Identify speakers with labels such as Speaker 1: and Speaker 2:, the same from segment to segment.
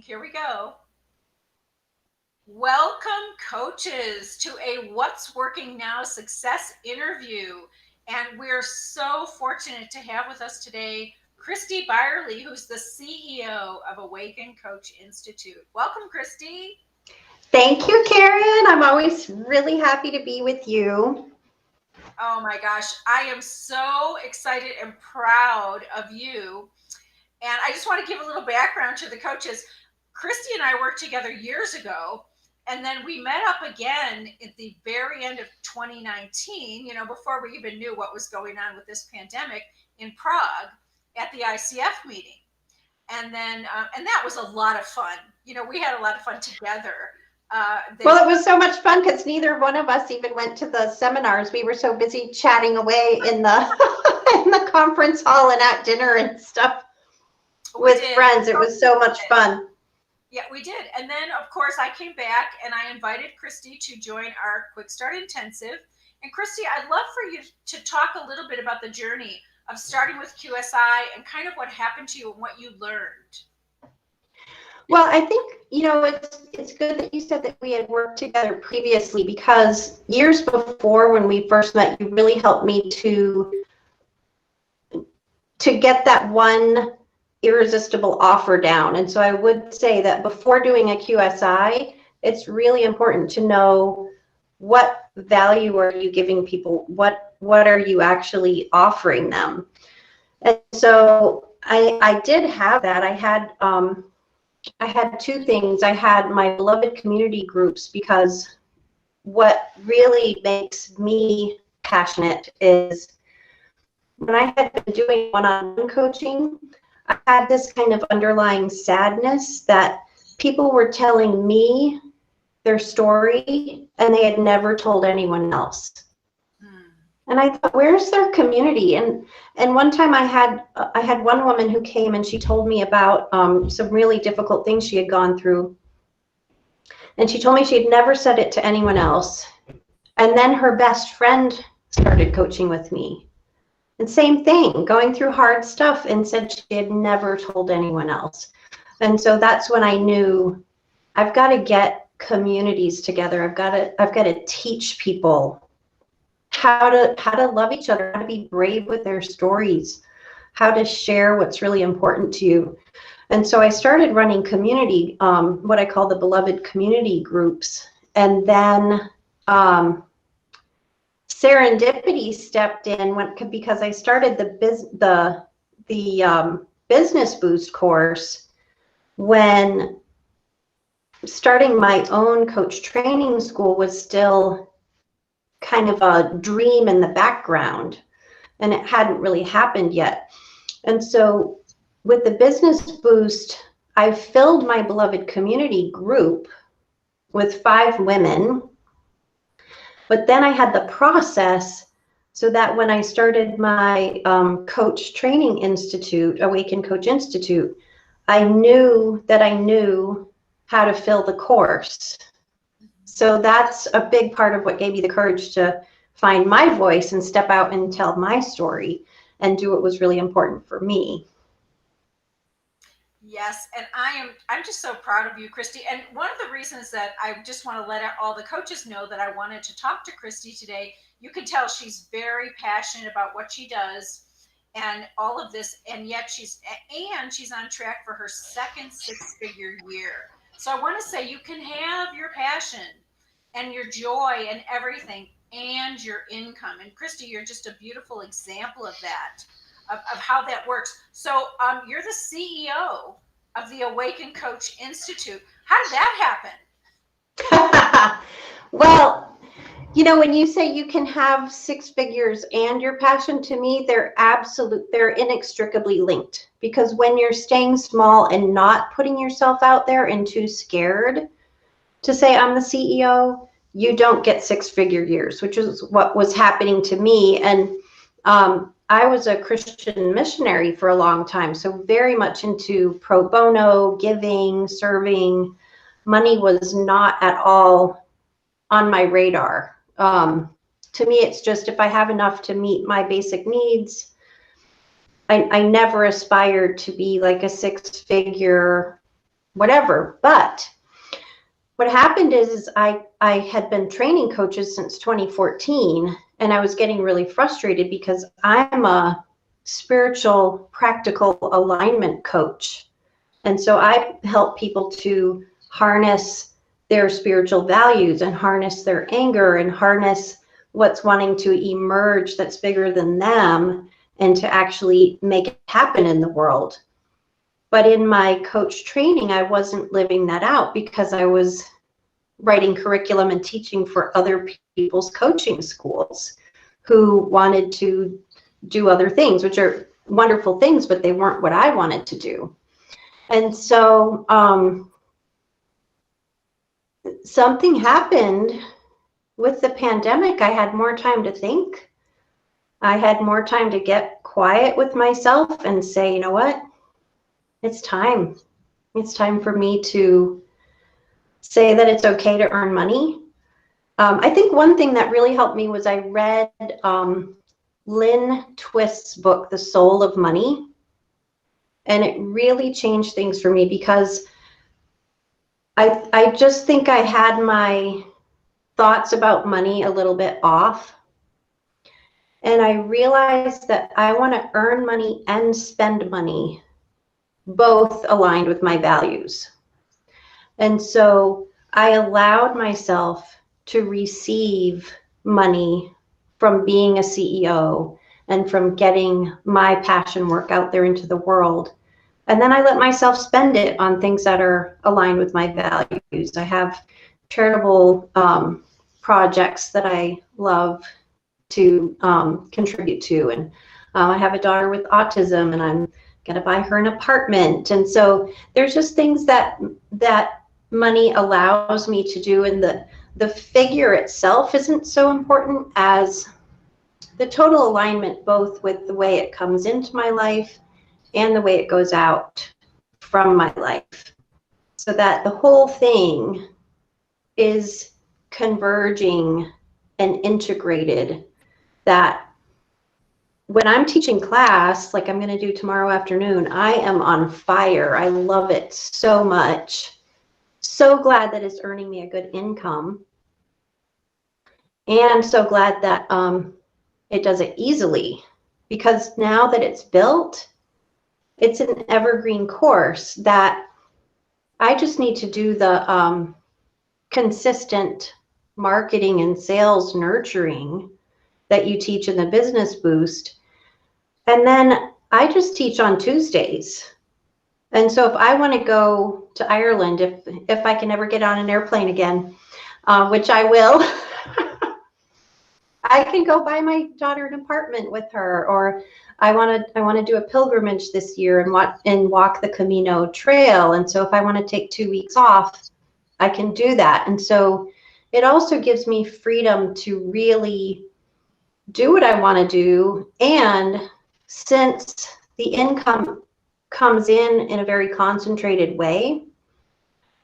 Speaker 1: Here we go. Welcome, coaches, to a What's Working Now Success interview. And we're so fortunate to have with us today Christi Byerly, who's the CEO of Awaken Coach Institute. Welcome, Christi.
Speaker 2: Thank you, Karen. I'm always really happy to be with you.
Speaker 1: Oh my gosh, I am so excited and proud of you. And I just want to give a little background to the coaches. Christi and I worked together years ago, and then we met up again at the very end of 2019, before we even knew what was going on with this pandemic in Prague at the ICF meeting. And then, and that was a lot of fun. We had a lot of fun together.
Speaker 2: Well, it was so much fun because neither one of us even went to the seminars. We were so busy chatting away in the in the conference hall and at dinner and stuff with friends. It was so much fun.
Speaker 1: Yeah, we did. And then, of course, I came back and I invited Christi to join our Quick Start Intensive. And Christi, I'd love for you to talk a little bit about the journey of starting with QSI and kind of what happened to you and what you learned.
Speaker 2: Well, I think, it's good that you said that we had worked together previously, because years before when we first met, you really helped me to get that one irresistible offer down. And so I would say that before doing a QSI, it's really important to know what value are you giving people, what are you actually offering them. And so I did have that. I had two things. I had my beloved community groups, because what really makes me passionate is when I had been doing one-on-one coaching, I had this kind of underlying sadness that people were telling me their story and they had never told anyone else. And I thought, where's their community? And one time I had one woman who came and she told me about some really difficult things she had gone through. And she told me she had never said it to anyone else. And then her best friend started coaching with me. And same thing, going through hard stuff, and said she had never told anyone else. And so that's when I knew I've got to get communities together. I've got to teach people how to love each other, how to be brave with their stories, how to share what's really important to you. And so I started running community, what I call the beloved community groups. And then serendipity stepped in because I started the Business Boost course when starting my own coach training school was still kind of a dream in the background, and it hadn't really happened yet. And so with the Business Boost, I filled my beloved community group with 5 women, but then I had the process so that when I started my coach training institute, Awaken Coach Institute, I knew how to fill the course. So that's a big part of what gave me the courage to find my voice and step out and tell my story and do what was really important for me.
Speaker 1: Yes, and I'm just so proud of you, Christi. And one of the reasons that I just want to let all the coaches know that I wanted to talk to Christi today, you can tell she's very passionate about what she does and all of this, and yet she's on track for her second 6-figure year. So I want to say you can have your passion and your joy and everything and your income. And Christi, you're just a beautiful example of that, of how that works. So you're the CEO of the Awaken Coach Institute. How did that
Speaker 2: happen? Well, when you say you can have 6 figures and your passion, to me, they're inextricably linked. Because when you're staying small and not putting yourself out there and too scared to say I'm the CEO, you don't get 6-figure years, which is what was happening to me. And I was a Christian missionary for a long time, so very much into pro bono, giving, serving. Money was not at all on my radar. To me, it's just if I have enough to meet my basic needs. I never aspired to be like a 6-figure whatever. But what happened is I had been training coaches since 2014, and I was getting really frustrated because I'm a spiritual, practical alignment coach. And so I help people to harness their spiritual values and harness their anger and harness what's wanting to emerge that's bigger than them and to actually make it happen in the world. But in my coach training, I wasn't living that out because I was writing curriculum and teaching for other people's coaching schools who wanted to do other things, which are wonderful things, but they weren't what I wanted to do. And so something happened with the pandemic. I had more time to think. I had more time to get quiet with myself and say, you know what? It's time. It's time for me to say that it's okay to earn money. I think one thing that really helped me was I read Lynn Twist's book, The Soul of Money. And it really changed things for me because I just think I had my thoughts about money a little bit off. And I realized that I want to earn money and spend money, both aligned with my values. And so I allowed myself to receive money from being a CEO and from getting my passion work out there into the world. And then I let myself spend it on things that are aligned with my values. I have charitable projects that I love to contribute to. And I have a daughter with autism, and I'm going to buy her an apartment. And so there's just things that money allows me to do. And the figure itself isn't so important as the total alignment, both with the way it comes into my life and the way it goes out from my life, so that the whole thing is converging and integrated, that when I'm teaching class, like I'm going to do tomorrow afternoon, I am on fire. I love it so much. So glad that it's earning me a good income. And so glad that it does it easily, because now that it's built, it's an evergreen course that I just need to do the consistent marketing and sales nurturing that you teach in the Business Boost. And then I just teach on Tuesdays. And so if I want to go to Ireland, if I can ever get on an airplane again, which I will, I can go buy my daughter an apartment with her, or I want to do a pilgrimage this year and walk the Camino Trail. And so if I want to take 2 weeks off, I can do that. And so it also gives me freedom to really do what I want to do. And since the income comes in a very concentrated way,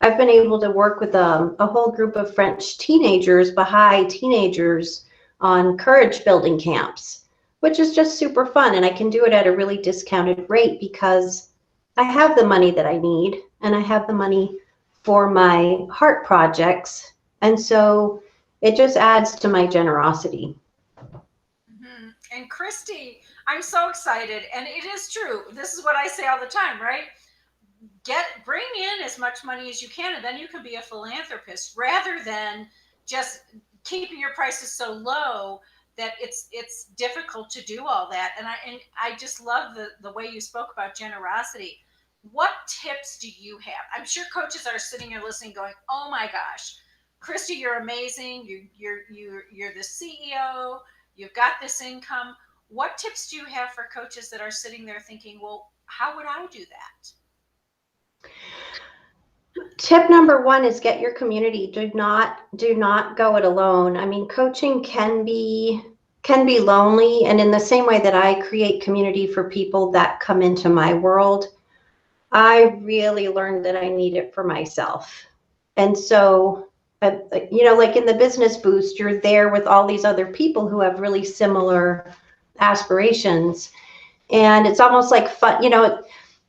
Speaker 2: I've been able to work with a whole group of French teenagers, Baha'i teenagers, on courage building camps, which is just super fun. And I can do it at a really discounted rate because I have the money that I need, and I have the money for my heart projects. And so it just adds to my generosity.
Speaker 1: Mm-hmm. And Christi, I'm so excited. And it is true. This is what I say all the time, right? Bring in as much money as you can, and then you can be a philanthropist, rather than just keeping your prices so low that it's difficult to do all that. And I just love the way you spoke about generosity. What tips do you have? I'm sure coaches are sitting here listening going, oh my gosh, Christi, you're amazing. You're the CEO. You've got this income. What tips do you have for coaches that are sitting there thinking, well, how would I do that?
Speaker 2: Tip number one is get your community. Do not go it alone. I mean, coaching can be lonely, and in the same way that I create community for people that come into my world, I really learned that I need it for myself. And so, like in the Business Boost, you're there with all these other people who have really similar aspirations, and it's almost like fun.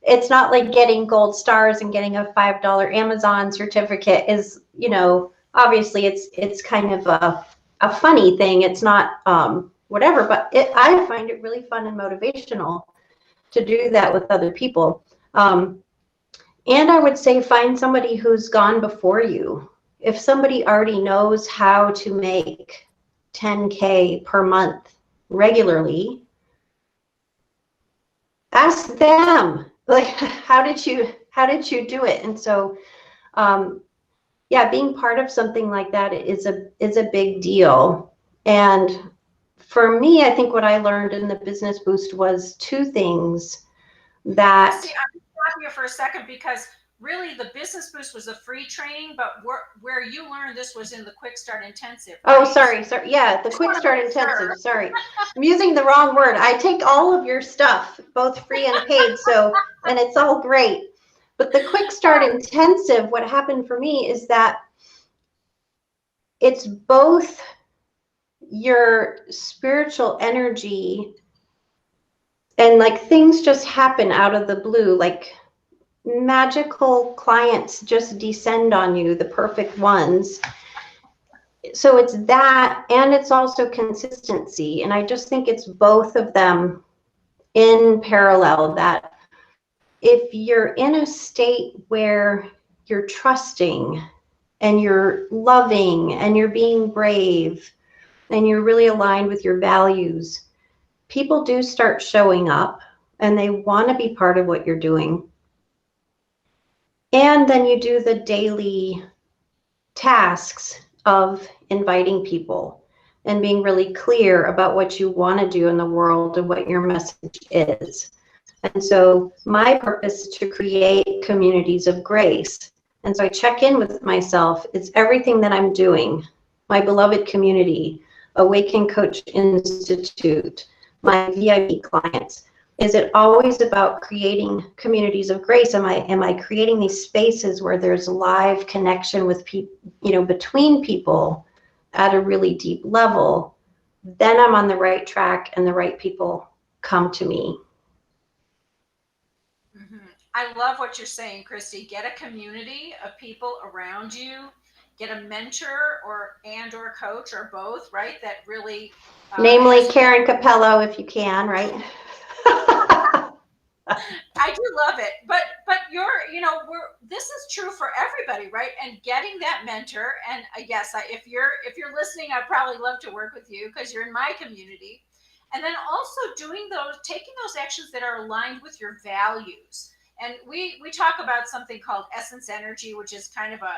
Speaker 2: it's not like getting gold stars and getting a $5 Amazon certificate is, you know, obviously it's kind of a funny thing. It's not whatever, but I find it really fun and motivational to do that with other people. And I would say find somebody who's gone before you. If somebody already knows how to make 10K per month regularly, ask them, like, how did you do it? And so, yeah, being part of something like that is a big deal. And for me, I think what I learned in the Business Boost was two things that.
Speaker 1: Christi, I'm stopping you for a second because really the Business Boost was a free training, but where you learned this was in the Quick Start Intensive. Right?
Speaker 2: Oh, sorry. Yeah, the Quick Start Intensive. Sorry, I'm using the wrong word. I take all of your stuff, both free and paid, so, and it's all great. But the Quick Start Intensive, what happened for me is that it's both your spiritual energy and like things just happen out of the blue, like magical clients just descend on you, the perfect ones. So it's that, and it's also consistency. And I just think it's both of them in parallel, that if you're in a state where you're trusting and you're loving and you're being brave and you're really aligned with your values, people do start showing up and they want to be part of what you're doing. And then you do the daily tasks of inviting people and being really clear about what you want to do in the world and what your message is. And so my purpose is to create communities of grace. And so I check in with myself. It's everything that I'm doing. My beloved community, Awaken Coach Institute, my VIP clients. Is it always about creating communities of grace? Am I creating these spaces where there's live connection with people, you know, between people at a really deep level? Then I'm on the right track and the right people come to me.
Speaker 1: Mm-hmm. I love what you're saying, Christi. Get a community of people around you. Get a mentor or coach or both, right? That really
Speaker 2: namely Karen Capello, if you can, right?
Speaker 1: I do love it, but this is true for everybody, right? And getting that mentor, and yes, if you're listening, I'd probably love to work with you because you're in my community. And then also taking those actions that are aligned with your values. And we talk about something called essence energy, which is kind of a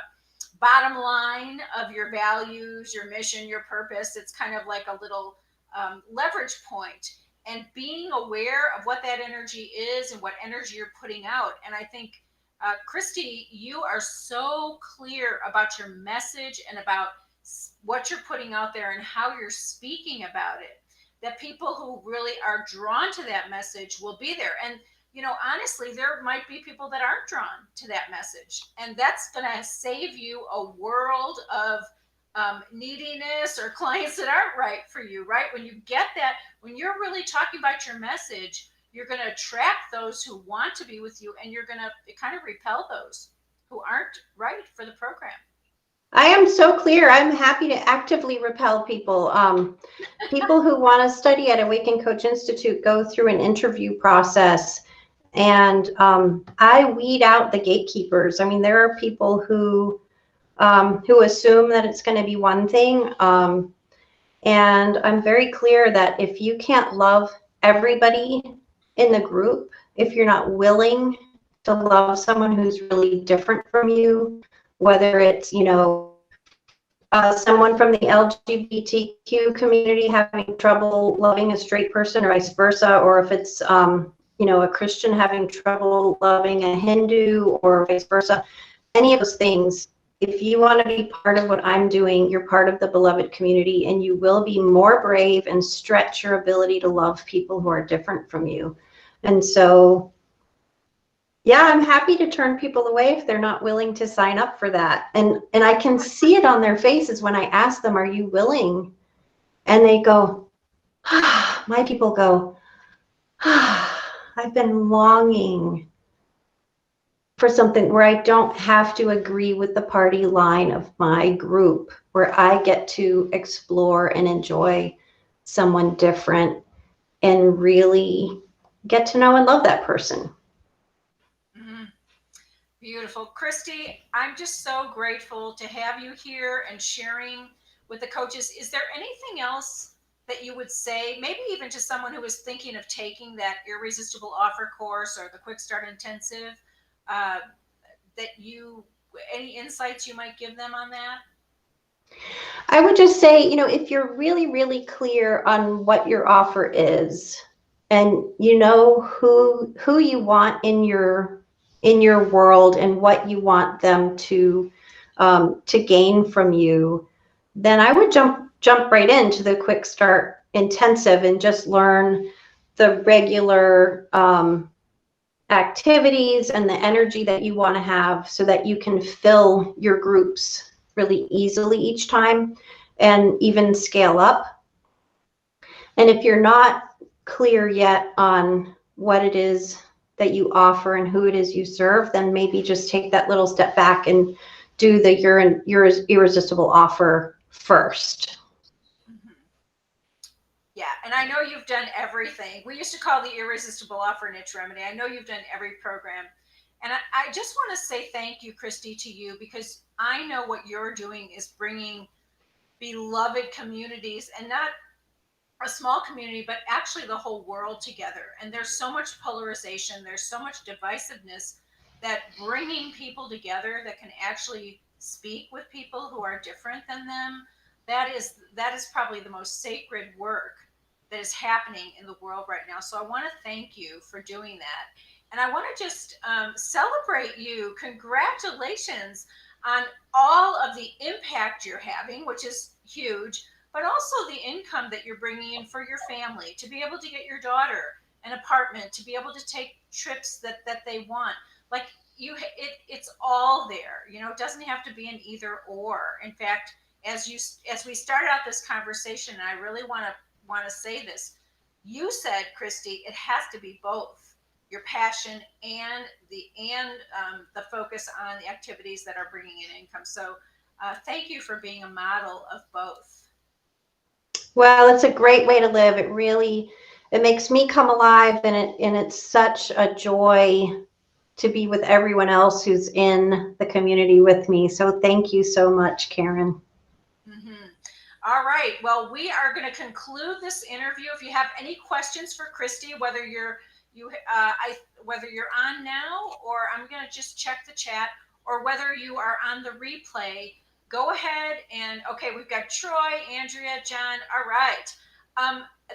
Speaker 1: bottom line of your values, your mission, your purpose. It's kind of like a little leverage point. And being aware of what that energy is and what energy you're putting out. And I think, Christi, you are so clear about your message and about what you're putting out there and how you're speaking about it, that people who really are drawn to that message will be there. And, honestly, there might be people that aren't drawn to that message. And that's going to save you a world of neediness or clients that aren't right for you, right? When you get that, when you're really talking about your message, you're going to attract those who want to be with you, and you're going to kind of repel those who aren't right for the program.
Speaker 2: I am so clear. I'm happy to actively repel people. People who want to study at Awaken Coach Institute go through an interview process, and I weed out the gatekeepers. I mean, there are people who assume that it's going to be one thing. And I'm very clear that if you can't love everybody in the group, if you're not willing to love someone who's really different from you, whether it's, someone from the LGBTQ community having trouble loving a straight person or vice versa, or if it's, a Christian having trouble loving a Hindu or vice versa, any of those things. If you want to be part of what I'm doing, you're part of the beloved community, and you will be more brave and stretch your ability to love people who are different from you. And so, yeah, I'm happy to turn people away if they're not willing to sign up for that. And I can see it on their faces when I ask them, are you willing? And they go, my people go, I've been longing for something where I don't have to agree with the party line of my group, where I get to explore and enjoy someone different and really get to know and love that person.
Speaker 1: Mm, beautiful. Christi, I'm just so grateful to have you here and sharing with the coaches. Is there anything else that you would say, maybe even to someone who is thinking of taking that Irresistible Offer course or the Quick Start Intensive, uh, any insights you might give them on that?
Speaker 2: I would just say, if you're really, really clear on what your offer is, and you know who you want in your world and what you want them to gain from you, then I would jump right into the Quick Start Intensive and just learn the regular activities and the energy that you want to have so that you can fill your groups really easily each time and even scale up. And if you're not clear yet on what it is that you offer and who it is you serve, then maybe just take that little step back and do the your irresistible offer first.
Speaker 1: Mm-hmm. Yeah, and I know you've done everything. We used to call the Irresistible Offer Niche Remedy. I know you've done every program. And I just want to say thank you, Christi, to you, because I know what you're doing is bringing beloved communities, and not a small community, but actually the whole world together. And there's so much polarization, there's so much divisiveness, that bringing people together that can actually speak with people who are different than them, that is probably the most sacred work that is happening in the world right now. So I want to thank you for doing that. And I want to just celebrate you. Congratulations on all of the impact you're having, which is huge, but also the income that you're bringing in for your family, to be able to get your daughter an apartment, to be able to take trips that they want. Like it's all there. It doesn't have to be an either or. In fact, as we started out this conversation, and I really want to say this, you said, Christi, it has to be both your passion and the focus on the activities that are bringing in income. So thank you for being a model of both.
Speaker 2: Well, it's a great way to live. It makes me come alive, and it's such a joy to be with everyone else who's in the community with me. So thank you so much, Karen.
Speaker 1: Mm-hmm. All right. Well, we are going to conclude this interview. If you have any questions for Christi, whether you're on now, or I'm going to just check the chat, or whether you are on the replay, go ahead and, okay, we've got Troy, Andrea, John. All right.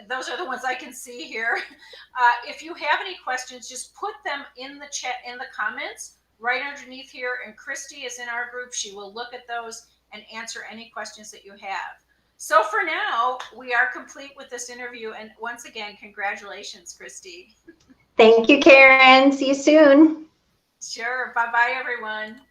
Speaker 1: Those are the ones I can see here. If you have any questions, just put them in the chat, in the comments right underneath here. And Christi is in our group. She will look at those and answer any questions that you have. So for now, we are complete with this interview. And once again, congratulations, Christi.
Speaker 2: Thank you, Karen. See you soon.
Speaker 1: Sure. Bye-bye, everyone.